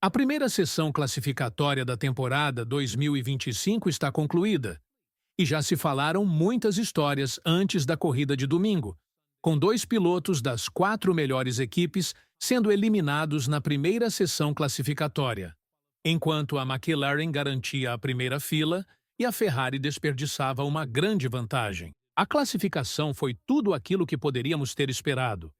A primeira sessão classificatória da temporada 2025 está concluída, e já se falaram muitas histórias antes da corrida de domingo, com dois pilotos das quatro melhores equipes sendo eliminados na primeira sessão classificatória, enquanto a McLaren garantia a primeira fila e a Ferrari desperdiçava uma grande vantagem. A classificação foi tudo aquilo que poderíamos ter esperado.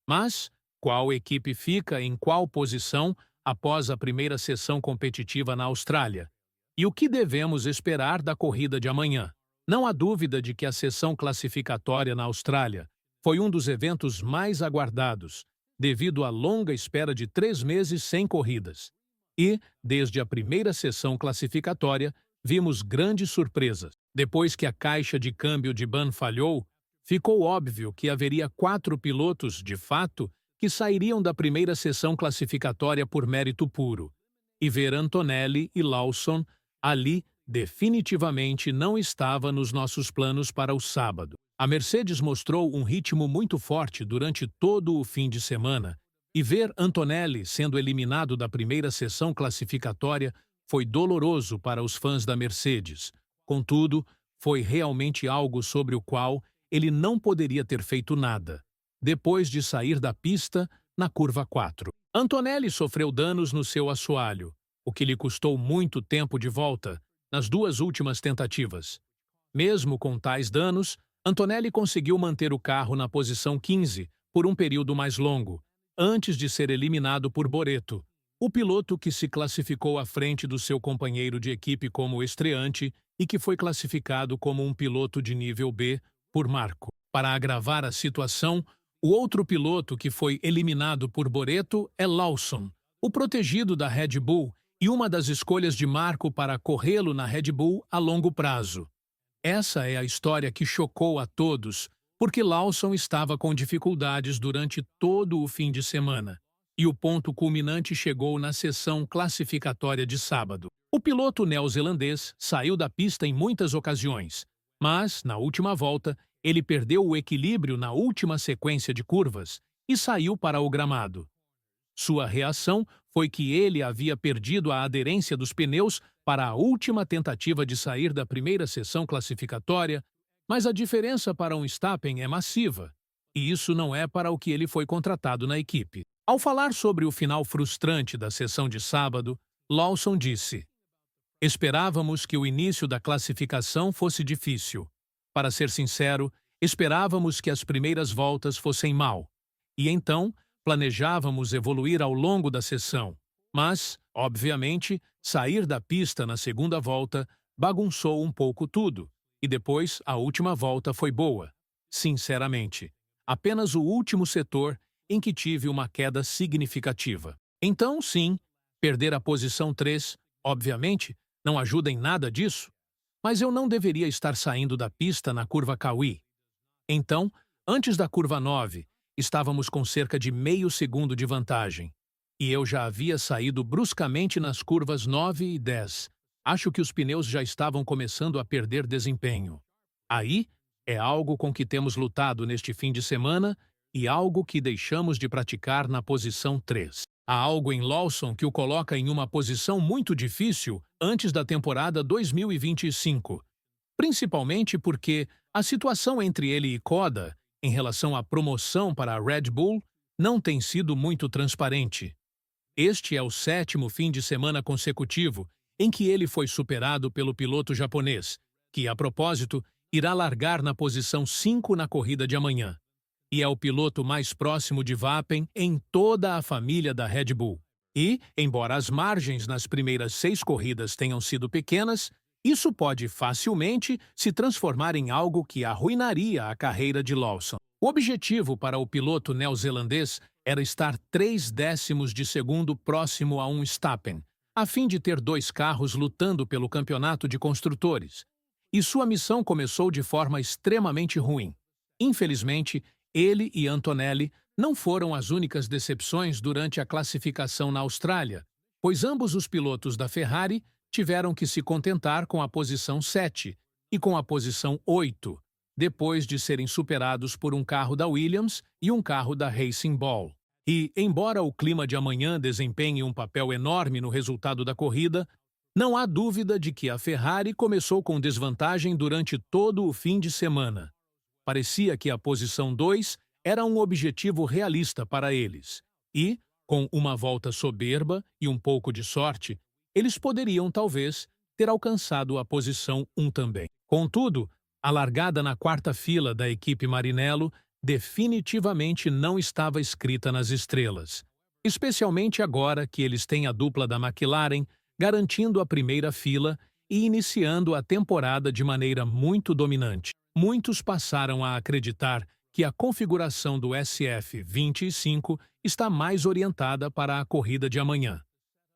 Mas qual equipe fica em qual posição após a primeira sessão competitiva na Austrália? E o que devemos esperar da corrida de amanhã? Não há dúvida de que a sessão classificatória na Austrália foi um dos eventos mais aguardados, devido à longa espera de 3 meses sem corridas. E, desde a primeira sessão classificatória, vimos grandes surpresas. Depois que a caixa de câmbio de Ban falhou, ficou óbvio que haveria 4 pilotos, de fato, que sairiam da primeira sessão classificatória por mérito puro. E ver Antonelli e Lawson ali definitivamente não estava nos nossos planos para o sábado. A Mercedes mostrou um ritmo muito forte durante todo o fim de semana, e ver Antonelli sendo eliminado da primeira sessão classificatória foi doloroso para os fãs da Mercedes. Contudo, foi realmente algo sobre o qual ele não poderia ter feito nada, depois de sair da pista na curva 4. Antonelli sofreu danos no seu assoalho, o que lhe custou muito tempo de volta nas duas últimas tentativas. Mesmo com tais danos, Antonelli conseguiu manter o carro na posição 15 por um período mais longo, antes de ser eliminado por Boretto, o piloto que se classificou à frente do seu companheiro de equipe como estreante e que foi classificado como um piloto de nível B por Marco. Para agravar a situação, o outro piloto que foi eliminado por Boretto é Lawson, o protegido da Red Bull e uma das escolhas de Marco para corrê-lo na Red Bull a longo prazo. Essa é a história que chocou a todos, porque Lawson estava com dificuldades durante todo o fim de semana, e o ponto culminante chegou na sessão classificatória de sábado. O piloto neozelandês saiu da pista em muitas ocasiões, mas, na última volta, ele perdeu o equilíbrio na última sequência de curvas e saiu para o gramado. Sua reação foi que ele havia perdido a aderência dos pneus para a última tentativa de sair da primeira sessão classificatória, mas a diferença para um Verstappen é massiva, e isso não é para o que ele foi contratado na equipe. Ao falar sobre o final frustrante da sessão de sábado, Lawson disse: "Esperávamos que o início da classificação fosse difícil. Para ser sincero, esperávamos que as primeiras voltas fossem mal. E então, planejávamos evoluir ao longo da sessão. Mas, obviamente, sair da pista na segunda volta bagunçou um pouco tudo. E depois, a última volta foi boa. Sinceramente, apenas o último setor em que tive uma queda significativa. Então, sim, perder a posição 3, obviamente, não ajuda em nada disso. Mas eu não deveria estar saindo da pista na curva Kawi. Então, antes da curva 9, estávamos com cerca de meio segundo de vantagem. E eu já havia saído bruscamente nas curvas 9 e 10. Acho que os pneus já estavam começando a perder desempenho. Aí, é algo com que temos lutado neste fim de semana e algo que deixamos de praticar na posição 3. Há algo em Lawson que o coloca em uma posição muito difícil antes da temporada 2025. Principalmente porque a situação entre ele e Coda, em relação à promoção para a Red Bull, não tem sido muito transparente. Este é o 7º fim de semana consecutivo em que ele foi superado pelo piloto japonês, que, a propósito, irá largar na posição 5 na corrida de amanhã. E é o piloto mais próximo de Verstappen em toda a família da Red Bull. E, embora as margens nas primeiras 6 corridas tenham sido pequenas, isso pode facilmente se transformar em algo que arruinaria a carreira de Lawson. O objetivo para o piloto neozelandês era estar 3 décimos de segundo próximo a um Verstappen, a fim de ter 2 carros lutando pelo campeonato de construtores. E sua missão começou de forma extremamente ruim. Infelizmente, ele e Antonelli não foram as únicas decepções durante a classificação na Austrália, pois ambos os pilotos da Ferrari tiveram que se contentar com a posição 7 e com a posição 8, depois de serem superados por um carro da Williams e um carro da Racing Bull. E, embora o clima de amanhã desempenhe um papel enorme no resultado da corrida, não há dúvida de que a Ferrari começou com desvantagem durante todo o fim de semana. Parecia que a posição 2 era um objetivo realista para eles. E, com uma volta soberba e um pouco de sorte, eles poderiam, talvez, ter alcançado a posição 1 também. Contudo, a largada na quarta fila da equipe Marinello definitivamente não estava escrita nas estrelas, especialmente agora que eles têm a dupla da McLaren garantindo a primeira fila e iniciando a temporada de maneira muito dominante. Muitos passaram a acreditar que a configuração do SF25 está mais orientada para a corrida de amanhã,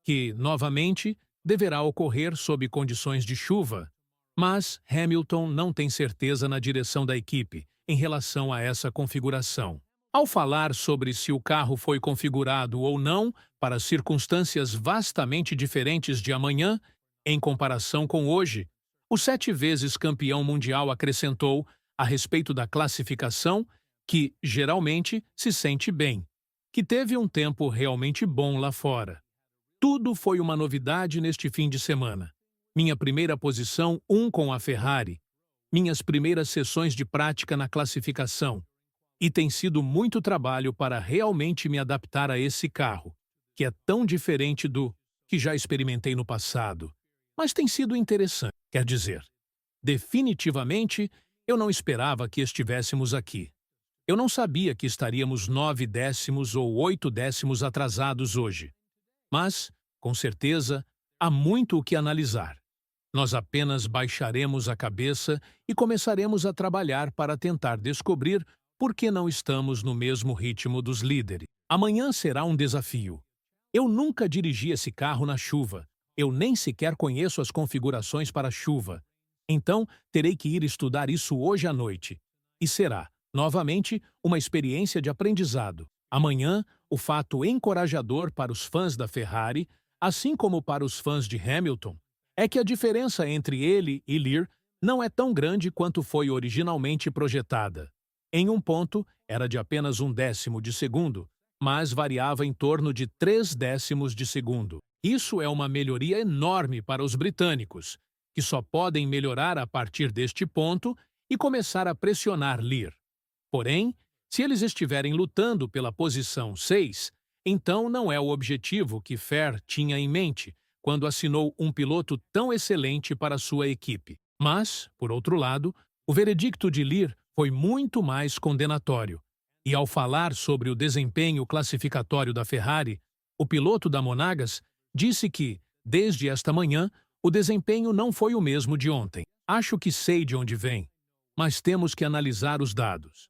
que, novamente, deverá ocorrer sob condições de chuva. Mas Hamilton não tem certeza na direção da equipe em relação a essa configuração. Ao falar sobre se o carro foi configurado ou não para circunstâncias vastamente diferentes de amanhã, em comparação com hoje, o 7 vezes campeão mundial acrescentou, a respeito da classificação, que, geralmente, se sente bem, que teve um tempo realmente bom lá fora. Tudo foi uma novidade neste fim de semana. Minha primeira posição, 1 com a Ferrari. Minhas primeiras sessões de prática na classificação. E tem sido muito trabalho para realmente me adaptar a esse carro, que é tão diferente do que já experimentei no passado. Mas tem sido interessante, quer dizer. Definitivamente, eu não esperava que estivéssemos aqui. Eu não sabia que estaríamos 9 décimos ou 8 décimos atrasados hoje. Mas, com certeza, há muito o que analisar. Nós apenas baixaremos a cabeça e começaremos a trabalhar para tentar descobrir por que não estamos no mesmo ritmo dos líderes. Amanhã será um desafio. Eu nunca dirigi esse carro na chuva. Eu nem sequer conheço as configurações para chuva. Então, terei que ir estudar isso hoje à noite. E será, novamente, uma experiência de aprendizado. Amanhã, o fato encorajador para os fãs da Ferrari, assim como para os fãs de Hamilton, é que a diferença entre ele e Lear não é tão grande quanto foi originalmente projetada. Em um ponto, era de apenas 1/10 de segundo, mas variava em torno de 3 décimos de segundo. Isso é uma melhoria enorme para os britânicos, que só podem melhorar a partir deste ponto e começar a pressionar Lear. Porém, se eles estiverem lutando pela posição 6, então não é o objetivo que Fer tinha em mente quando assinou um piloto tão excelente para sua equipe. Mas, por outro lado, o veredicto de Lear foi muito mais condenatório. E ao falar sobre o desempenho classificatório da Ferrari, o piloto da Monagas disse que, desde esta manhã, o desempenho não foi o mesmo de ontem. Acho que sei de onde vem, mas temos que analisar os dados.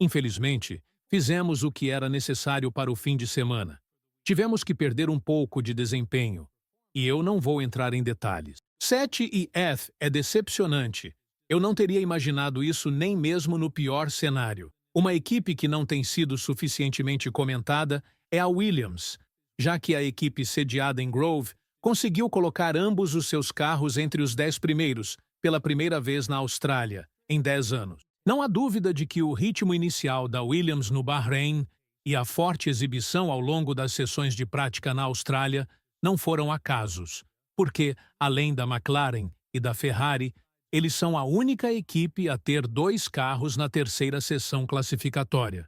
Infelizmente, fizemos o que era necessário para o fim de semana. Tivemos que perder um pouco de desempenho, e eu não vou entrar em detalhes. 7 e F é decepcionante. Eu não teria imaginado isso nem mesmo no pior cenário. Uma equipe que não tem sido suficientemente comentada é a Williams, já que a equipe sediada em Grove conseguiu colocar ambos os seus carros entre os 10 primeiros, pela primeira vez na Austrália, em 10 anos. Não há dúvida de que o ritmo inicial da Williams no Bahrein e a forte exibição ao longo das sessões de prática na Austrália não foram acasos, porque, além da McLaren e da Ferrari, eles são a única equipe a ter 2 carros na terceira sessão classificatória,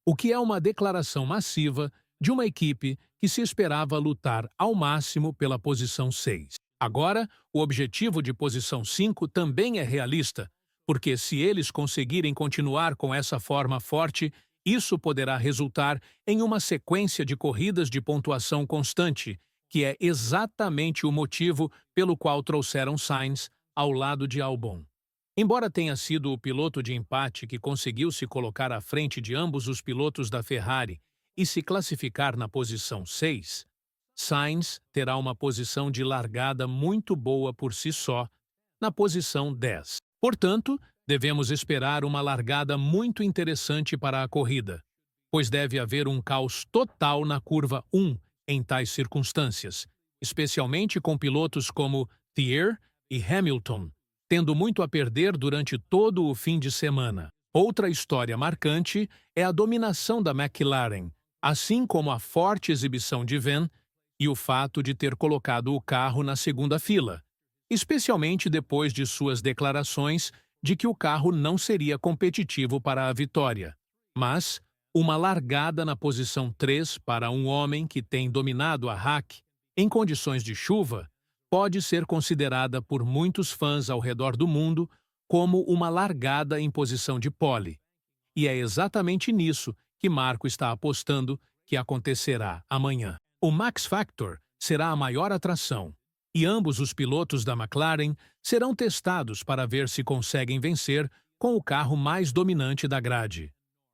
o que é uma declaração massiva de uma equipe que se esperava lutar ao máximo pela posição 6. Agora, o objetivo de posição 5 também é realista, porque se eles conseguirem continuar com essa forma forte, isso poderá resultar em uma sequência de corridas de pontuação constante, que é exatamente o motivo pelo qual trouxeram Sainz ao lado de Albon. Embora tenha sido o piloto de empate que conseguiu se colocar à frente de ambos os pilotos da Ferrari e se classificar na posição 6, Sainz terá uma posição de largada muito boa por si só, na posição 10. Portanto, devemos esperar uma largada muito interessante para a corrida, pois deve haver um caos total na curva 1 em tais circunstâncias, especialmente com pilotos como Thier e Hamilton, tendo muito a perder durante todo o fim de semana. Outra história marcante é a dominação da McLaren, assim como a forte exibição de Van e o fato de ter colocado o carro na segunda fila, especialmente depois de suas declarações de que o carro não seria competitivo para a vitória. Mas uma largada na posição 3 para um homem que tem dominado a hack em condições de chuva pode ser considerada por muitos fãs ao redor do mundo como uma largada em posição de pole. E é exatamente nisso que Marco está apostando que acontecerá amanhã. O Max Factor será a maior atração, e ambos os pilotos da McLaren serão testados para ver se conseguem vencer com o carro mais dominante da grade.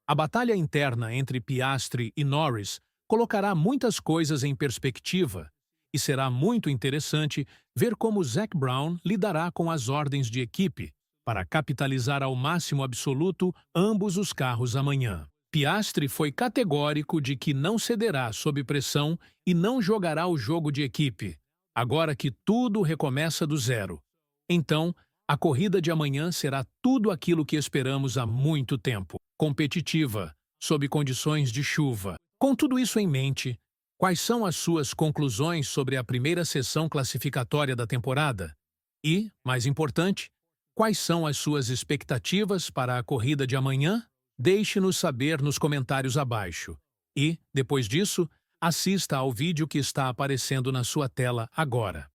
A batalha interna entre Piastri e Norris colocará muitas coisas em perspectiva, e será muito interessante ver como Zac Brown lidará com as ordens de equipe para capitalizar ao máximo absoluto ambos os carros amanhã. Piastri foi categórico de que não cederá sob pressão e não jogará o jogo de equipe, agora que tudo recomeça do zero. Então, a corrida de amanhã será tudo aquilo que esperamos há muito tempo. Competitiva, sob condições de chuva. Com tudo isso em mente, quais são as suas conclusões sobre a primeira sessão classificatória da temporada? E, mais importante, quais são as suas expectativas para a corrida de amanhã? Deixe-nos saber nos comentários abaixo. E, depois disso, assista ao vídeo que está aparecendo na sua tela agora.